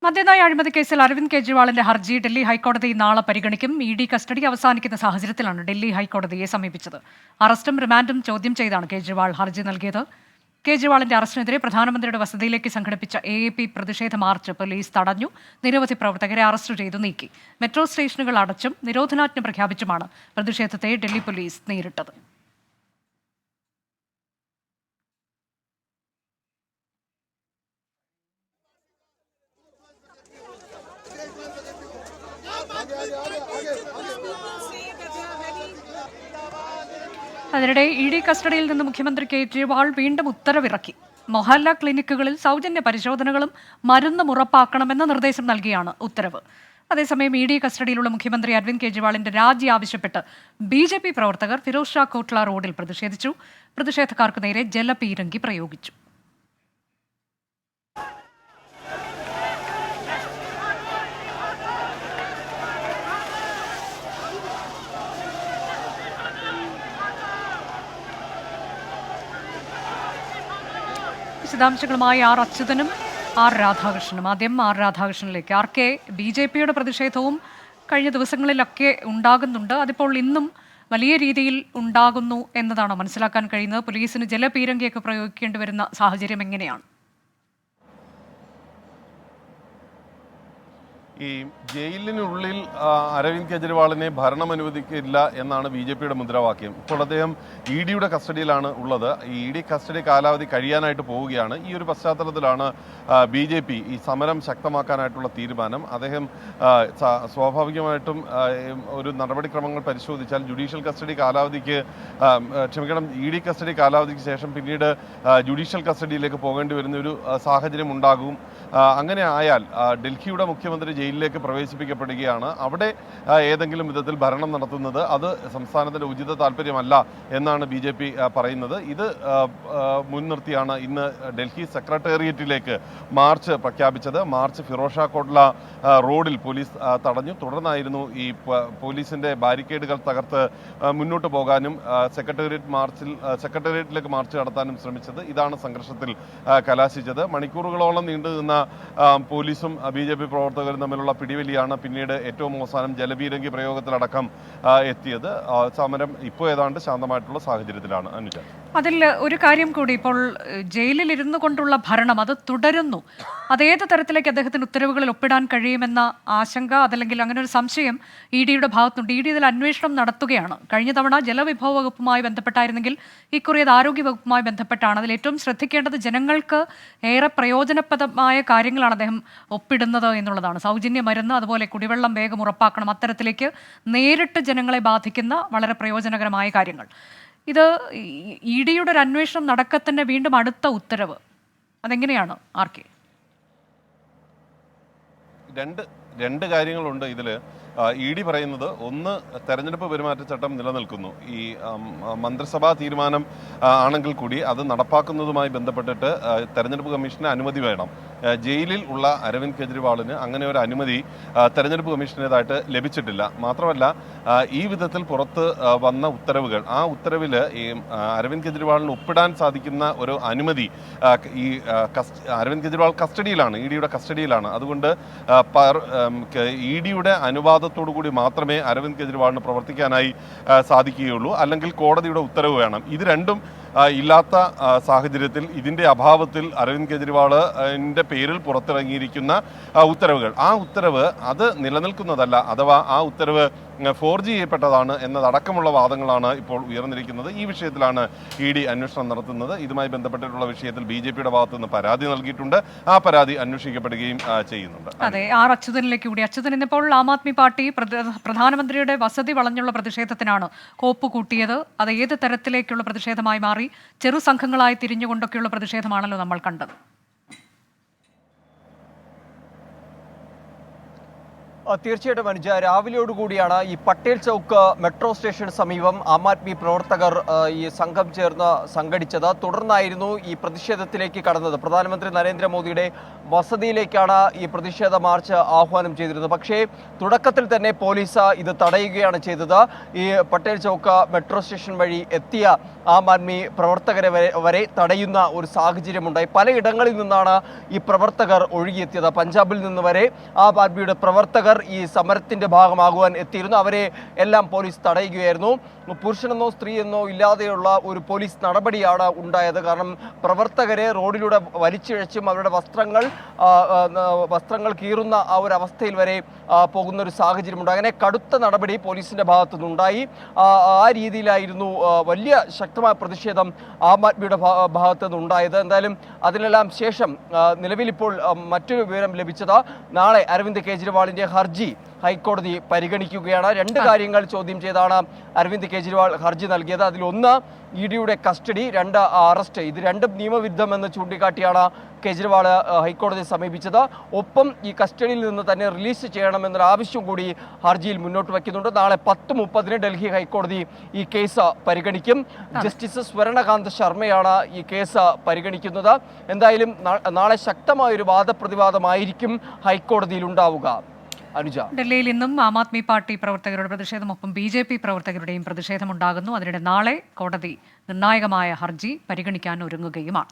മദ്യനയ അഴിമതി കേസിൽ അരവിന്ദ് കെജ്രിവാളിന്റെ ഹർജി ഡൽഹി ഹൈക്കോടതി നാളെ പരിഗണിക്കും. ഇ.ഡി കസ്റ്റഡി അവസാനിക്കുന്ന സാഹചര്യത്തിലാണ് ഡൽഹി ഹൈക്കോടതിയെ സമീപിച്ചത്. അറസ്റ്റും റിമാൻഡും ചോദ്യം ചെയ്താണ് കെജ്രിവാൾ ഹർജി നൽകിയത്. കെജ്രിവാളിന്റെ അറസ്റ്റിനെതിരെ പ്രധാനമന്ത്രിയുടെ വസതിയിലേക്ക് സംഘടിപ്പിച്ച AAP പ്രതിഷേധ മാർച്ച് പോലീസ് തടഞ്ഞു. നിരവധി പ്രവർത്തകരെ അറസ്റ്റ് ചെയ്തു നീക്കി. മെട്രോ സ്റ്റേഷനുകൾ അടച്ചും നിരോധനാജ്ഞ പ്രഖ്യാപിച്ചുമാണ് പ്രതിഷേധത്തെ ഡൽഹി പോലീസ് നേരിട്ടത്. അതിനിടെ ഇ.ഡി കസ്റ്റഡിയിൽ നിന്ന് മുഖ്യമന്ത്രി കെജ്രിവാൾ വീണ്ടും ഉത്തരവിറക്കി. മൊഹല്ല ക്ലിനിക്കുകളിൽ സൗജന്യ പരിശോധനകളും മരുന്നും ഉറപ്പാക്കണമെന്ന നിർദ്ദേശം നൽകിയാണ് ഉത്തരവ്. അതേസമയം ഇ.ഡി കസ്റ്റഡിയിലുള്ള മുഖ്യമന്ത്രി അരവിന്ദ് കെജ്രിവാളിന്റെ രാജി ആവശ്യപ്പെട്ട് BJP പ്രവർത്തകർ ഫിറോസ് ഷാ കോട്ട്ല റോഡിൽ പ്രതിഷേധിച്ചു. പ്രതിഷേധക്കാർക്ക് നേരെ ജലപീരങ്കി പ്രയോഗിച്ചു. വിശദാംശങ്ങളുമായി ആർ അച്യുതനും ആർ രാധാകൃഷ്ണനും. ആദ്യം ആർ രാധാകൃഷ്ണനിലേക്ക്. ആർക്കെ, BJPയുടെ പ്രതിഷേധവും കഴിഞ്ഞ ദിവസങ്ങളിലൊക്കെ ഉണ്ടാകുന്നുണ്ട്. അതിപ്പോൾ ഇന്നും വലിയ രീതിയിൽ ഉണ്ടാകുന്നു എന്നതാണ് മനസ്സിലാക്കാൻ കഴിയുന്നത്. പോലീസിന് ജലപീരങ്കിയൊക്കെ പ്രയോഗിക്കേണ്ടി വരുന്ന സാഹചര്യം എങ്ങനെയാണ്? ഈ ജയിലിനുള്ളിൽ അരവിന്ദ് കെജ്രിവാളിനെ ഭരണം അനുവദിക്കില്ല എന്നാണ് BJPയുടെ മുദ്രാവാക്യം. ഇപ്പോൾ അദ്ദേഹം EDയുടെ കസ്റ്റഡിയിലാണ് ഉള്ളത്. ഈ ED കസ്റ്റഡി കാലാവധി കഴിയാനായിട്ട് പോവുകയാണ്. ഈ ഒരു പശ്ചാത്തലത്തിലാണ് BJP ഈ സമരം ശക്തമാക്കാനായിട്ടുള്ള തീരുമാനം. അദ്ദേഹം സ്വാഭാവികമായിട്ടും ഒരു നടപടിക്രമങ്ങൾ പരിശോധിച്ചാൽ ജുഡീഷ്യൽ കസ്റ്റഡി കാലാവധിക്ക് ED കസ്റ്റഡി കാലാവധിക്ക് ശേഷം പിന്നീട് ജുഡീഷ്യൽ കസ്റ്റഡിയിലേക്ക് പോകേണ്ടി വരുന്ന ഒരു സാഹചര്യം ഉണ്ടാകും. അങ്ങനെ ആയാൽ ഡൽഹിയുടെ മുഖ്യമന്ത്രി ജയിലിലേക്ക് പ്രവേശിപ്പിക്കപ്പെടുകയാണ്. അവിടെ ഏതെങ്കിലും വിധത്തിൽ ഭരണം നടത്തുന്നത് അത് സംസ്ഥാനത്തിന്റെ ഉചിത താല്പര്യമല്ല എന്നാണ് BJP പറയുന്നത്. ഇത് മുൻനിർത്തിയാണ് ഇന്ന് ഡൽഹി സെക്രട്ടേറിയറ്റിലേക്ക് മാർച്ച് പ്രഖ്യാപിച്ചത്. മാർച്ച് ഫിറോസ് ഷാ കോട്ട്ല റോഡിൽ പോലീസ് തടഞ്ഞു. തുടർന്നായിരുന്നു ഈ പോലീസിന്റെ ബാരിക്കേഡുകൾ തകർത്ത് മുന്നോട്ട് പോകാനും സെക്രട്ടേറിയറ്റിലേക്ക് മാർച്ച് നടത്താനും ശ്രമിച്ചത്. ഇതാണ് സംഘർഷത്തിൽ കലാശിച്ചത്. മണിക്കൂറുകളോളം നീണ്ടുനിന്ന പോലീസും BJP പ്രവർത്തകരും തമ്മിലുള്ള പിടിവലിയാണ് പിന്നീട് ഏറ്റവും അവസാനം ജലപീരങ്കി പ്രയോഗത്തിലടക്കം എത്തിയത്. സമരം ഇപ്പോൾ ഏതാണ്ട് ശാന്തമായിട്ടുള്ള സാഹചര്യത്തിലാണ്. അനുജ, അതിൽ ഒരു കാര്യം കൂടി, ഇപ്പോൾ ജയിലിൽ ഇരുന്നു കൊണ്ടുള്ള ഭരണം അത് തുടരുന്നു. അതേത് തരത്തിലേക്ക് അദ്ദേഹത്തിന് ഉത്തരവുകളിൽ ഒപ്പിടാൻ കഴിയുമെന്ന ആശങ്ക, അതല്ലെങ്കിൽ അങ്ങനെ ഒരു സംശയം EDയുടെ ഭാഗത്തുണ്ട്. ED ഇതിൽ അന്വേഷണം നടത്തുകയാണ്. കഴിഞ്ഞ തവണ ജലവിഭവ വകുപ്പുമായി ബന്ധപ്പെട്ടായിരുന്നെങ്കിൽ ഇക്കുറി അത് ആരോഗ്യ വകുപ്പുമായി ബന്ധപ്പെട്ടാണ്. അതിൽ ഏറ്റവും ശ്രദ്ധിക്കേണ്ടത് ജനങ്ങൾക്ക് ഏറെ പ്രയോജനപ്രദമായ കാര്യങ്ങളാണ് അദ്ദേഹം ഒപ്പിടുന്നത് എന്നുള്ളതാണ്. സൗജന്യ മരുന്ന്, അതുപോലെ കുടിവെള്ളം വേഗം ഉറപ്പാക്കണം, അത്തരത്തിലേക്ക് നേരിട്ട് ജനങ്ങളെ ബാധിക്കുന്ന വളരെ പ്രയോജനകരമായ കാര്യങ്ങൾ. ഇത് EDയുടെ ഒരു അന്വേഷണം നടക്കത്തന്നെ വീണ്ടും അടുത്ത ഉത്തരവ്, അതെങ്ങനെയാണ് ആർക്കെ? രണ്ട് കാര്യങ്ങളുണ്ട് ഇതിൽ. ED പറയുന്നത്, ഒന്ന്, തെരഞ്ഞെടുപ്പ് പെരുമാറ്റച്ചട്ടം നിലനിൽക്കുന്നു. ഈ മന്ത്രിസഭാ തീരുമാനം ആണെങ്കിൽ കൂടി അത് നടപ്പാക്കുന്നതുമായി ബന്ധപ്പെട്ടിട്ട് തെരഞ്ഞെടുപ്പ് കമ്മീഷന് അനുമതി വേണം. ജയിലിൽ ഉള്ള അരവിന്ദ് കെജ്രിവാളിന് അങ്ങനെ ഒരു അനുമതി തെരഞ്ഞെടുപ്പ് കമ്മീഷനേതായിട്ട് ലഭിച്ചിട്ടില്ല. മാത്രമല്ല, ഈ വിധത്തിൽ പുറത്ത് വന്ന ഉത്തരവുകൾ, ആ ഉത്തരവിൽ ഈ അരവിന്ദ് കെജ്രിവാളിന് ഒപ്പിടാൻ സാധിക്കുന്ന ഒരു അനുമതി, ഈ അരവിന്ദ് കെജ്രിവാൾ കസ്റ്റഡിയിലാണ്, EDയുടെ കസ്റ്റഡിയിലാണ്. അതുകൊണ്ട് EDയുടെ അനുവാദത്തോടുകൂടി മാത്രമേ അരവിന്ദ് കെജ്രിവാളിന് പ്രവർത്തിക്കാനായി സാധിക്കുകയുള്ളൂ. അല്ലെങ്കിൽ കോടതിയുടെ ഉത്തരവ് വേണം. ഇത് രണ്ടും ഇല്ലാത്ത സാഹചര്യത്തിൽ, ഇതിന്റെ അഭാവത്തിൽ അരവിന്ദ് കെജ്രിവാളിന്റെ പേരിൽ പുറത്തിറങ്ങിയിരിക്കുന്ന ഉത്തരവുകൾ, ആ ഉത്തരവ് അത് നിലനിൽക്കുന്നതല്ല, അഥവാ ആ ഉത്തരവ് ഫോർജ് ചെയ്യപ്പെട്ടതാണ് എന്നതടക്കമുള്ള വാദങ്ങളാണ് ഇപ്പോൾ ഉയർന്നിരിക്കുന്നത്. ഈ വിഷയത്തിലാണ് ED അന്വേഷണം നടത്തുന്നത്. ഇതുമായി ബന്ധപ്പെട്ടിട്ടുള്ള വിഷയത്തിൽ BJPയുടെ ഭാഗത്തു നിന്ന് പരാതി നൽകിയിട്ടുണ്ട്. ആ പരാതി അന്വേഷിക്കപ്പെടുകയും ചെയ്യുന്നുണ്ട്. അതെ, ആർ അച്യുതനിലേക്ക് കൂടി. അച്യുതൻ, ഇന്നിപ്പോൾ ആം ആദ്മി പാർട്ടി പ്രധാനമന്ത്രിയുടെ വസതി വളഞ്ഞുള്ള പ്രതിഷേധത്തിനാണ് കോപ്പ് കൂട്ടിയത്. അത് ഏത് തരത്തിലേക്കുള്ള പ്രതിഷേധമായി മാറി? ചെറു സംഘങ്ങളായി തിരിഞ്ഞുകൊണ്ടൊക്കെയുള്ള പ്രതിഷേധമാണല്ലോ നമ്മൾ കണ്ടത്. തീർച്ചയായിട്ടും അനുജ, രാവിലെയോടുകൂടിയാണ് ഈ പട്ടേൽ ചൗക്ക് മെട്രോ സ്റ്റേഷന് സമീപം ആം ആദ്മി പ്രവർത്തകർ ഈ സംഘം ചേർന്ന് സംഘടിച്ചത്. തുടർന്നായിരുന്നു ഈ പ്രതിഷേധത്തിലേക്ക് കടന്നത്. പ്രധാനമന്ത്രി നരേന്ദ്രമോദിയുടെ വസതിയിലേക്കാണ് ഈ പ്രതിഷേധ മാർച്ച് ആഹ്വാനം ചെയ്തിരുന്നത്. പക്ഷേ തുടക്കത്തിൽ തന്നെ പോലീസ് ഇത് തടയുകയാണ് ചെയ്തത്. ഈ പട്ടേൽ ചൗക്ക് മെട്രോ സ്റ്റേഷൻ വഴി എത്തിയ ആം ആദ്മി പ്രവർത്തകരെ വരെ തടയുന്ന ഒരു സാഹചര്യമുണ്ടായി. പലയിടങ്ങളിൽ നിന്നാണ് ഈ പ്രവർത്തകർ ഒഴുകിയെത്തിയത്. പഞ്ചാബിൽ നിന്ന് വരെ ആം ആദ്മിയുടെ പ്രവർത്തകർ ഈ സമരത്തിന്റെ ഭാഗമാകുവാൻ എത്തിയിരുന്നു. അവരെ എല്ലാം പോലീസ് തടയുകയായിരുന്നു. പുരുഷനെന്നോ സ്ത്രീയെന്നോ ഇല്ലാതെയുള്ള ഒരു പോലീസ് നടപടിയാണ് ഉണ്ടായത്. കാരണം പ്രവർത്തകരെ റോഡിലൂടെ വലിച്ചിഴച്ചും അവരുടെ വസ്ത്രങ്ങൾ കീറുന്ന ആ ഒരു അവസ്ഥയിൽ വരെ പോകുന്ന ഒരു സാഹചര്യമുണ്ട്. അങ്ങനെ കടുത്ത നടപടി പോലീസിന്റെ ഭാഗത്തു നിന്നുണ്ടായി. ആ രീതിയിലായിരുന്നു വലിയ ശക്തമായ പ്രതിഷേധം ആം ആദ്മിയുടെ ഭാഗത്തു നിന്നുണ്ടായത്. എന്തായാലും അതിനെല്ലാം ശേഷം നിലവിൽ ഇപ്പോൾ മറ്റൊരു വിവരം ലഭിച്ചത് നാളെ അരവിന്ദ് കെജ്രിവാളിന്റെ ഹർജി ഹൈക്കോടതി പരിഗണിക്കുകയാണ്. രണ്ട് കാര്യങ്ങൾ ചോദ്യം ചെയ്താണ് അരവിന്ദ് കെജ്രിവാൾ ഹർജി നൽകിയത്. അതിലൊന്ന് ഇഡിയുടെ കസ്റ്റഡി, രണ്ട് അറസ്റ്റ്. ഇത് രണ്ടും നിയമവിരുദ്ധമെന്ന് ചൂണ്ടിക്കാട്ടിയാണ് കെജ്രിവാൾ ഹൈക്കോടതിയെ സമീപിച്ചത്. ഒപ്പം ഈ കസ്റ്റഡിയിൽ നിന്ന് തന്നെ റിലീസ് ചെയ്യണമെന്നൊരു ആവശ്യം കൂടി ഹർജിയിൽ മുന്നോട്ട് വയ്ക്കുന്നുണ്ട്. നാളെ 10:30 ഡൽഹി ഹൈക്കോടതി ഈ കേസ് പരിഗണിക്കും. ജസ്റ്റിസ് സ്വർണകാന്ത് ശർമ്മയാണ് ഈ കേസ് പരിഗണിക്കുന്നത്. എന്തായാലും നാളെ ശക്തമായൊരു വാദപ്രതിവാദമായിരിക്കും ഹൈക്കോടതിയിൽ ഉണ്ടാവുക. അനുജ, ഡൽഹിയിൽ ഇന്നും ആം ആദ്മി പാർട്ടി പ്രവർത്തകരുടെ പ്രതിഷേധം, ഒപ്പം BJP പ്രവർത്തകരുടെയും പ്രതിഷേധമുണ്ടാകുന്നു. അതിനിടെ നാളെ കോടതി നിർണായകമായ ഹർജി പരിഗണിക്കാൻ ഒരുങ്ങുകയുമാണ്.